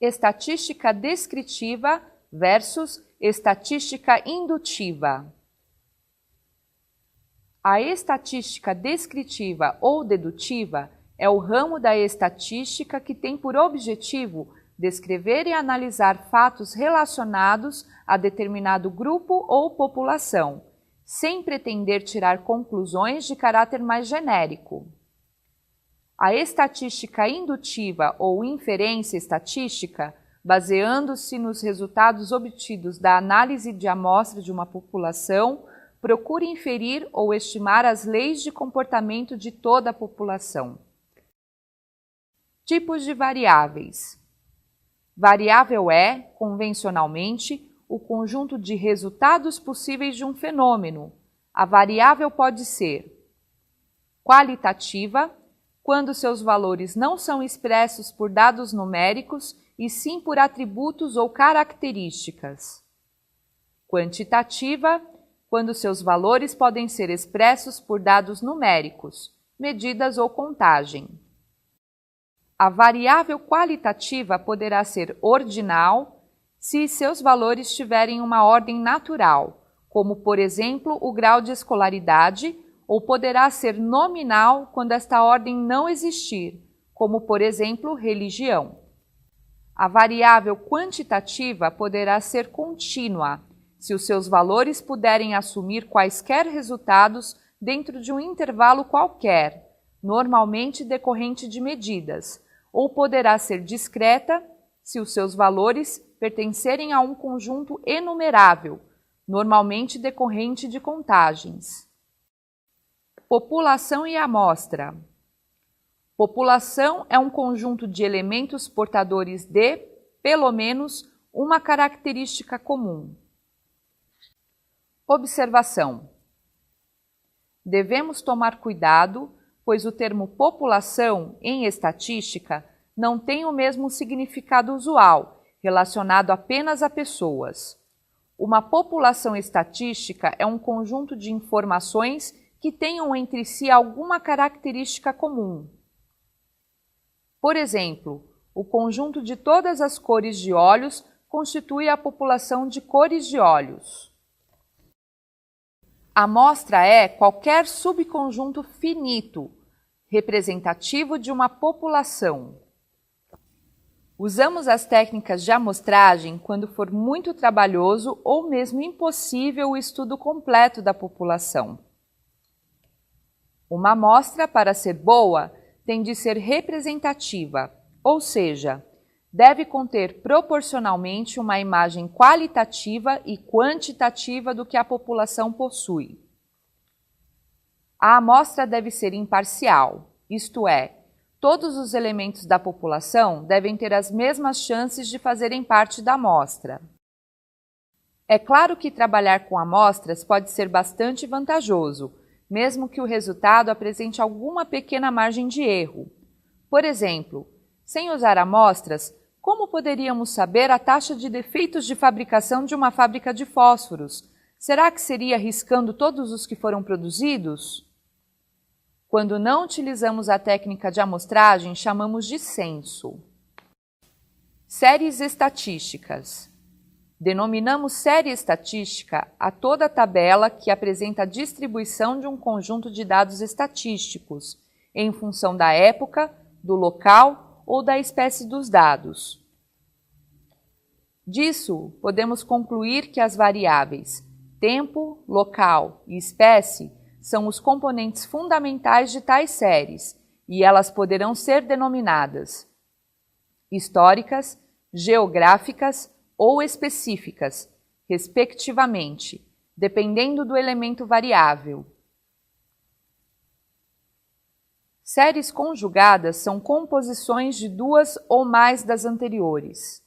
estatística descritiva versus estatística indutiva. A estatística descritiva ou dedutiva é o ramo da estatística que tem por objetivo descrever e analisar fatos relacionados a determinado grupo ou população, sem pretender tirar conclusões de caráter mais genérico. A estatística indutiva ou inferência estatística, baseando-se nos resultados obtidos da análise de amostra de uma população, procura inferir ou estimar as leis de comportamento de toda a população. Tipos de variáveis. Variável é, convencionalmente, o conjunto de resultados possíveis de um fenômeno. A variável pode ser qualitativa, quando seus valores não são expressos por dados numéricos, e sim por atributos ou características. Quantitativa, quando seus valores podem ser expressos por dados numéricos, medidas ou contagem. A variável qualitativa poderá ser ordinal se seus valores tiverem uma ordem natural, como, por exemplo, o grau de escolaridade, ou poderá ser nominal quando esta ordem não existir, como, por exemplo, religião. A variável quantitativa poderá ser contínua, se os seus valores puderem assumir quaisquer resultados dentro de um intervalo qualquer, normalmente decorrente de medidas, ou poderá ser discreta, se os seus valores pertencerem a um conjunto enumerável, normalmente decorrente de contagens. População e amostra. População é um conjunto de elementos portadores de, pelo menos, uma característica comum. Observação. Devemos tomar cuidado, pois o termo população, em estatística, não tem o mesmo significado usual, relacionado apenas a pessoas. Uma população estatística é um conjunto de informações que tenham entre si alguma característica comum. Por exemplo, o conjunto de todas as cores de olhos constitui a população de cores de olhos. A amostra é qualquer subconjunto finito, representativo de uma população. Usamos as técnicas de amostragem quando for muito trabalhoso ou mesmo impossível o estudo completo da população. Uma amostra, para ser boa, tem de ser representativa, ou seja, deve conter proporcionalmente uma imagem qualitativa e quantitativa do que a população possui. A amostra deve ser imparcial, isto é, todos os elementos da população devem ter as mesmas chances de fazerem parte da amostra. É claro que trabalhar com amostras pode ser bastante vantajoso, mesmo que o resultado apresente alguma pequena margem de erro. Por exemplo, sem usar amostras, como poderíamos saber a taxa de defeitos de fabricação de uma fábrica de fósforos? Será que seria riscando todos os que foram produzidos? Quando não utilizamos a técnica de amostragem, chamamos de censo. Séries estatísticas. Denominamos série estatística a toda tabela que apresenta a distribuição de um conjunto de dados estatísticos, em função da época, do local ou da espécie dos dados. Disso, podemos concluir que as variáveis tempo, local e espécie são os componentes fundamentais de tais séries, e elas poderão ser denominadas históricas, geográficas ou específicas, respectivamente, dependendo do elemento variável. Séries conjugadas são composições de duas ou mais das anteriores.